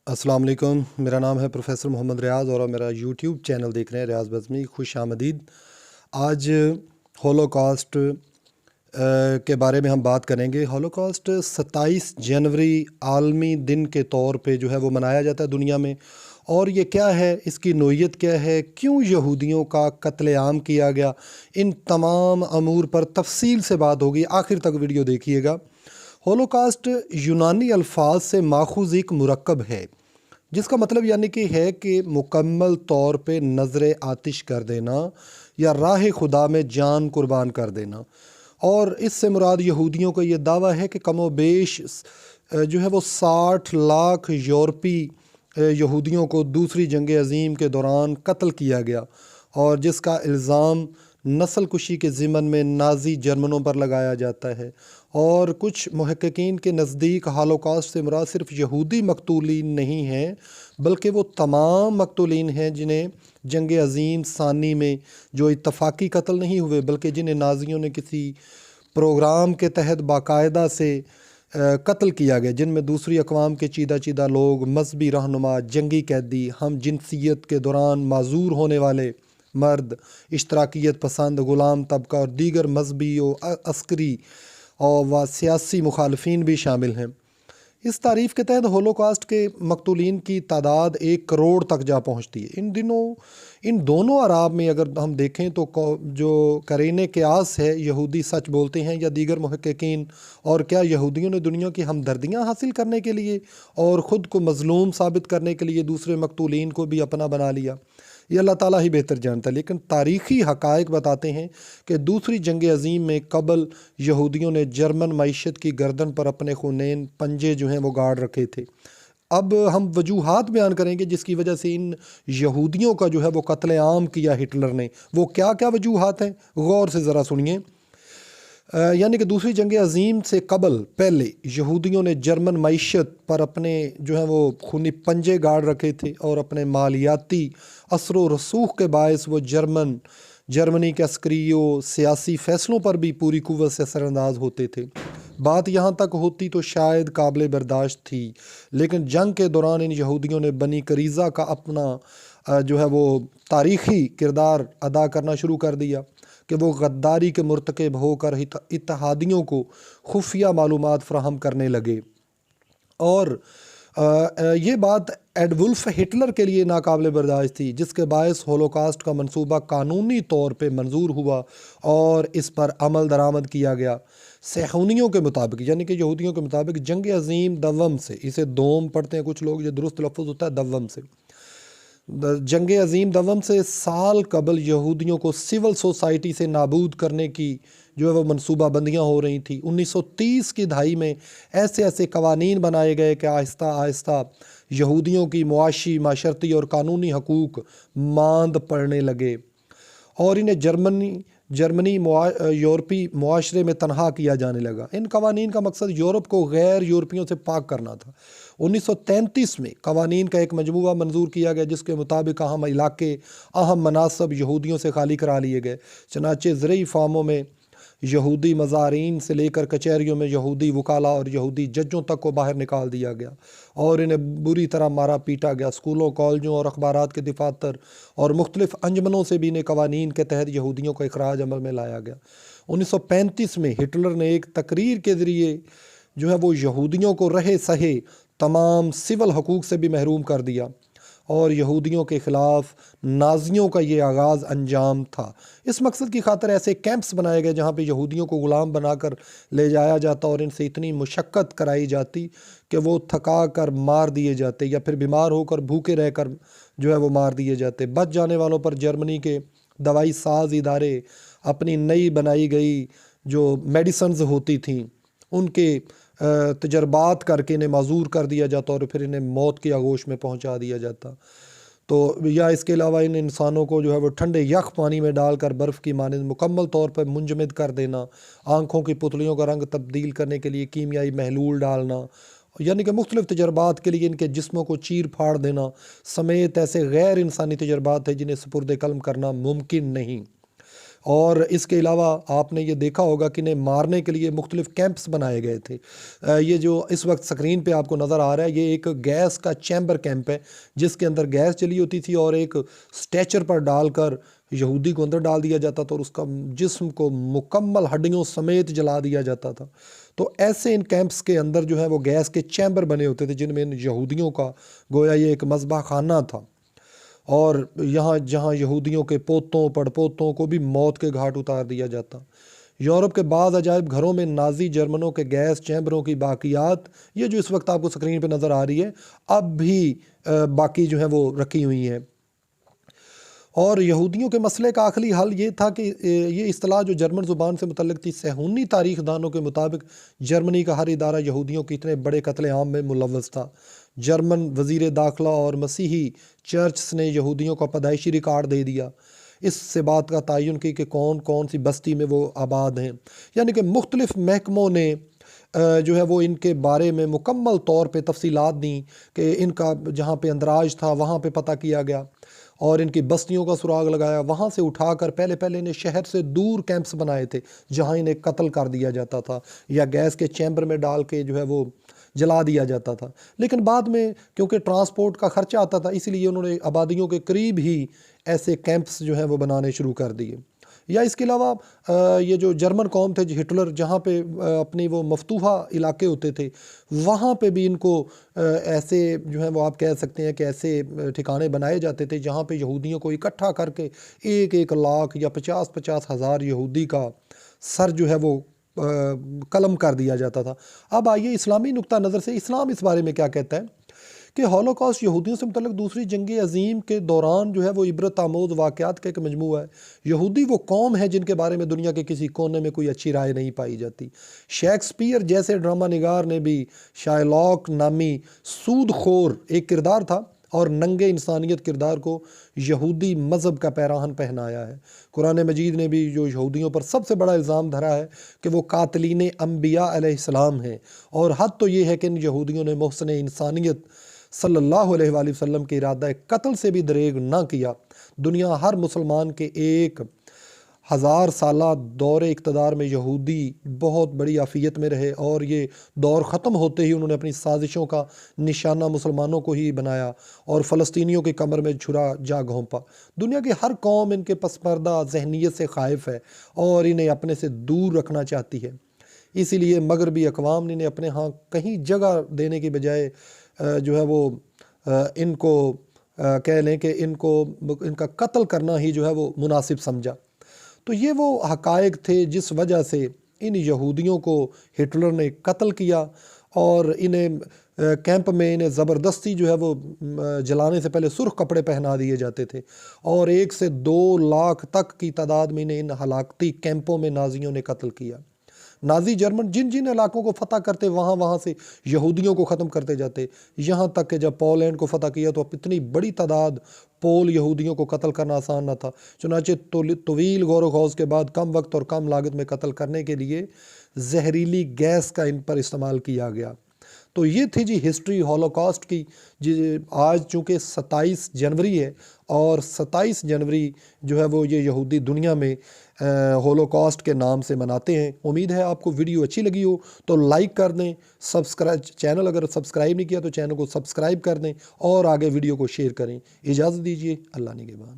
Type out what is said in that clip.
السلام علیکم، میرا نام ہے پروفیسر محمد ریاض اور میرا یوٹیوب چینل دیکھ رہے ہیں ریاض بزمی. خوش آمدید. آج ہولوکاسٹ کے بارے میں ہم بات کریں گے. ہولوکاسٹ 27 جنوری عالمی دن کے طور پہ جو ہے وہ منایا جاتا ہے دنیا میں. اور یہ کیا ہے، اس کی نوعیت کیا ہے، کیوں یہودیوں کا قتل عام کیا گیا، ان تمام امور پر تفصیل سے بات ہوگی. آخر تک ویڈیو دیکھیے گا. ہولوکاسٹ یونانی الفاظ سے ماخوذ ایک مرکب ہے جس کا مطلب یعنی کہ ہے کہ مکمل طور پہ نظر آتش کر دینا یا راہ خدا میں جان قربان کر دینا. اور اس سے مراد یہودیوں کا یہ دعویٰ ہے کہ کم و بیش جو ہے وہ 60 لاکھ یورپی یہودیوں کو دوسری جنگ عظیم کے دوران قتل کیا گیا، اور جس کا الزام نسل کشی کے ضمن میں نازی جرمنوں پر لگایا جاتا ہے. اور کچھ محققین کے نزدیک ہولوکاسٹ سے مراد صرف یہودی مقتولین نہیں ہیں، بلکہ وہ تمام مقتولین ہیں جنہیں جنگ عظیم ثانی میں جو اتفاقی قتل نہیں ہوئے بلکہ جنہیں نازیوں نے کسی پروگرام کے تحت باقاعدہ سے قتل کیا گیا، جن میں دوسری اقوام کے چیدہ لوگ، مذہبی رہنما، جنگی قیدی، ہم جنسیت کے دوران معذور ہونے والے مرد، اشتراکیت پسند، غلام طبقہ اور دیگر مذہبی و عسکری و سیاسی مخالفین بھی شامل ہیں. اس تعریف کے تحت ہولوکاسٹ کے مقتولین کی تعداد 1 کروڑ تک جا پہنچتی ہے. ان دونوں اعراب میں اگر ہم دیکھیں تو جو قرینِ قیاس ہے، یہودی سچ بولتے ہیں یا دیگر محققین، اور کیا یہودیوں نے دنیا کی ہمدردیاں حاصل کرنے کے لیے اور خود کو مظلوم ثابت کرنے کے لیے دوسرے مقتولین کو بھی اپنا بنا لیا؟ یہ اللہ تعالیٰ ہی بہتر جانتا ہے. لیکن تاریخی حقائق بتاتے ہیں کہ دوسری جنگ عظیم میں قبل یہودیوں نے جرمن معیشت کی گردن پر اپنے خونین پنجے جو ہیں وہ گاڑ رکھے تھے. اب ہم وجوہات بیان کریں گے جس کی وجہ سے ان یہودیوں کا جو ہے وہ قتل عام کیا ہٹلر نے. وہ کیا کیا وجوہات ہیں، غور سے ذرا سنیے. یعنی کہ دوسری جنگ عظیم سے قبل پہلے یہودیوں نے جرمن معیشت پر اپنے جو ہیں وہ خونی پنجے گاڑ رکھے تھے، اور اپنے مالیاتی اثر و رسوخ کے باعث وہ جرمنی کے عسکری و سیاسی فیصلوں پر بھی پوری قوت سے اثر انداز ہوتے تھے. بات یہاں تک ہوتی تو شاید قابل برداشت تھی، لیکن جنگ کے دوران ان یہودیوں نے بنی قریظہ کا اپنا جو ہے وہ تاریخی کردار ادا کرنا شروع کر دیا کہ وہ غداری کے مرتکب ہو کر اتحادیوں کو خفیہ معلومات فراہم کرنے لگے. اور یہ بات ایڈولف ہٹلر کے لیے ناقابل برداشت تھی، جس کے باعث ہولوکاسٹ کا منصوبہ قانونی طور پہ منظور ہوا اور اس پر عمل درآمد کیا گیا. صہیونیوں کے مطابق، یعنی کہ یہودیوں کے مطابق، جنگ عظیم دوم سے، اسے دوم پڑھتے ہیں کچھ لوگ، یہ درست لفظ ہوتا ہے دوم سے، جنگ عظیم دوم سے سال قبل یہودیوں کو سول سوسائٹی سے نابود کرنے کی جو ہے وہ منصوبہ بندیاں ہو رہی تھیں. 1930 کی دہائی میں ایسے قوانین بنائے گئے کہ آہستہ آہستہ یہودیوں کی معاشی، معاشرتی اور قانونی حقوق ماند پڑنے لگے، اور انہیں جرمنی یورپی معاشرے میں تنہا کیا جانے لگا. ان قوانین کا مقصد یورپ کو غیر یورپیوں سے پاک کرنا تھا. 1933 میں قوانین کا ایک مجموعہ منظور کیا گیا جس کے مطابق اہم علاقے، اہم مناصب یہودیوں سے خالی کرا لیے گئے. چنانچہ زرعی فارموں میں یہودی مزارعین سے لے کر کچہریوں میں یہودی وکلاء اور یہودی ججوں تک کو باہر نکال دیا گیا، اور انہیں بری طرح مارا پیٹا گیا. اسکولوں، کالجوں اور اخبارات کے دفاتر اور مختلف انجمنوں سے بھی انہیں قوانین کے تحت یہودیوں کا اخراج عمل میں لایا گیا. 1935 میں ہٹلر نے ایک تقریر کے ذریعے جو ہے وہ یہودیوں کو رہے سہے تمام سول حقوق سے بھی محروم کر دیا، اور یہودیوں کے خلاف نازیوں کا یہ آغاز انجام تھا. اس مقصد کی خاطر ایسے کیمپس بنائے گئے جہاں پہ یہودیوں کو غلام بنا کر لے جایا جاتا اور ان سے اتنی مشقت کرائی جاتی کہ وہ تھکا کر مار دیے جاتے، یا پھر بیمار ہو کر بھوکے رہ کر جو ہے وہ مار دیے جاتے. بچ جانے والوں پر جرمنی کے دوائی ساز ادارے اپنی نئی بنائی گئی جو میڈیسنز ہوتی تھیں ان کے تجربات کر کے انہیں معذور کر دیا جاتا اور پھر انہیں موت کی آغوش میں پہنچا دیا جاتا. تو یا اس کے علاوہ ان انسانوں کو جو ہے وہ ٹھنڈے یخ پانی میں ڈال کر برف کی مانند مکمل طور پر منجمد کر دینا، آنکھوں کی پتلیوں کا رنگ تبدیل کرنے کے لیے کیمیائی محلول ڈالنا، یعنی کہ مختلف تجربات کے لیے ان کے جسموں کو چیر پھاڑ دینا سمیت ایسے غیر انسانی تجربات ہیں جنہیں سپرد قلم کرنا ممکن نہیں. اور اس کے علاوہ آپ نے یہ دیکھا ہوگا کہ انہیں مارنے کے لیے مختلف کیمپس بنائے گئے تھے۔ یہ جو اس وقت سکرین پہ آپ کو نظر آ رہا ہے یہ ایک گیس کا چیمبر کیمپ ہے جس کے اندر گیس چلی ہوتی تھی اور ایک سٹیچر پر ڈال کر یہودی کو اندر ڈال دیا جاتا تھا اور اس کا جسم کو مکمل ہڈیوں سمیت جلا دیا جاتا تھا۔ تو ایسے ان کیمپس کے اندر جو ہے وہ گیس کے چیمبر بنے ہوتے تھے جن میں ان یہودیوں کا گویا یہ ایک مذبح خانہ تھا، اور یہاں جہاں یہودیوں کے پوتوں پڑ پوتوں کو بھی موت کے گھاٹ اتار دیا جاتا۔ یورپ کے بعض عجائب گھروں میں نازی جرمنوں کے گیس چیمبروں کی باقیات، یہ جو اس وقت آپ کو سکرین پہ نظر آ رہی ہے، اب بھی باقی جو ہے وہ رکھی ہوئی ہیں۔ اور یہودیوں کے مسئلے کا آخری حل یہ تھا کہ یہ اصطلاح جو جرمن زبان سے متعلق تھی، صہیونی تاریخ دانوں کے مطابق جرمنی کا ہر ادارہ یہودیوں کے اتنے بڑے قتل عام میں ملوث تھا۔ جرمن وزیر داخلہ اور مسیحی چرچز نے یہودیوں کا پیدائشی ریکارڈ دے دیا، اس سے بات کا تعین کی کہ کون کون سی بستی میں وہ آباد ہیں، یعنی کہ مختلف محکموں نے جو ہے وہ ان کے بارے میں مکمل طور پہ تفصیلات دیں کہ ان کا جہاں پہ اندراج تھا وہاں پہ پتہ کیا گیا اور ان کی بستیوں کا سراغ لگایا، وہاں سے اٹھا کر پہلے انہیں شہر سے دور کیمپس بنائے تھے جہاں انہیں قتل کر دیا جاتا تھا یا گیس کے چیمبر میں ڈال کے جو ہے وہ جلا دیا جاتا تھا۔ لیکن بعد میں کیونکہ ٹرانسپورٹ کا خرچہ آتا تھا اس لیے انہوں نے آبادیوں کے قریب ہی ایسے کیمپس جو ہیں وہ بنانے شروع کر دیے۔ یا اس کے علاوہ یہ جو جرمن قوم تھے ہٹلر، جہاں پہ اپنی وہ مفتوحہ علاقے ہوتے تھے وہاں پہ بھی ان کو ایسے جو ہیں وہ آپ کہہ سکتے ہیں کہ ایسے ٹھکانے بنائے جاتے تھے جہاں پہ یہودیوں کو اکٹھا کر کے 1-1 لاکھ یا 50-50 ہزار یہودی کا سر جو ہے وہ قلم کر دیا جاتا تھا۔ اب آئیے اسلامی نقطہ نظر سے اسلام اس بارے میں کیا کہتا ہے کہ ہولوکاسٹ یہودیوں سے متعلق دوسری جنگ عظیم کے دوران جو ہے وہ عبرت آموز واقعات کا ایک مجموعہ ہے۔ یہودی وہ قوم ہے جن کے بارے میں دنیا کے کسی کونے میں کوئی اچھی رائے نہیں پائی جاتی۔ شیکسپیئر جیسے ڈرامہ نگار نے بھی شائلاک نامی سود خور ایک کردار تھا اور ننگے انسانیت کردار کو یہودی مذہب کا پیراہن پہنایا ہے۔ قرآن مجید نے بھی جو یہودیوں پر سب سے بڑا الزام دھرا ہے کہ وہ قاتلین انبیاء علیہ السلام ہیں، اور حد تو یہ ہے کہ ان یہودیوں نے محسن انسانیت صلی اللہ علیہ وآلہ وسلم کے ارادہ قتل سے بھی دریغ نہ کیا۔ دنیا ہر مسلمان کے 1000 سالہ دور اقتدار میں یہودی بہت بڑی عافیت میں رہے، اور یہ دور ختم ہوتے ہی انہوں نے اپنی سازشوں کا نشانہ مسلمانوں کو ہی بنایا اور فلسطینیوں کے کمر میں چھرا جا گھونپا۔ دنیا کی ہر قوم ان کے پس پردہ ذہنیت سے خائف ہے اور انہیں اپنے سے دور رکھنا چاہتی ہے، اسی لیے مغربی اقوام نے انہیں اپنے ہاں کہیں جگہ دینے کی بجائے جو ہے وہ ان کو کہہ لیں کہ ان کا قتل کرنا ہی جو ہے وہ مناسب سمجھا۔ تو یہ وہ حقائق تھے جس وجہ سے ان یہودیوں کو ہٹلر نے قتل کیا، اور انہیں کیمپ میں انہیں زبردستی جو ہے وہ جلانے سے پہلے سرخ کپڑے پہنا دیے جاتے تھے، اور 1 سے 2 لاکھ تک کی تعداد میں انہیں ان ہلاکتی کیمپوں میں نازیوں نے قتل کیا۔ نازی جرمن جن جن علاقوں کو فتح کرتے وہاں سے یہودیوں کو ختم کرتے جاتے، یہاں تک کہ جب پولینڈ کو فتح کیا تو اتنی بڑی تعداد پول یہودیوں کو قتل کرنا آسان نہ تھا، چنانچہ طویل غور و خوض کے بعد کم وقت اور کم لاگت میں قتل کرنے کے لیے زہریلی گیس کا ان پر استعمال کیا گیا۔ تو یہ تھی جی ہسٹری ہولوکاسٹ کی۔ آج چونکہ 27 جنوری ہے اور 27 جنوری جو ہے وہ یہ یہودی دنیا میں ہولوکاسٹ کے نام سے مناتے ہیں۔ امید ہے آپ کو ویڈیو اچھی لگی ہو تو لائک کر دیں، چینل اگر سبسکرائب نہیں کیا تو چینل کو سبسکرائب کر دیں اور آگے ویڈیو کو شیئر کریں۔ اجازت دیجیے، اللہ نگہبان۔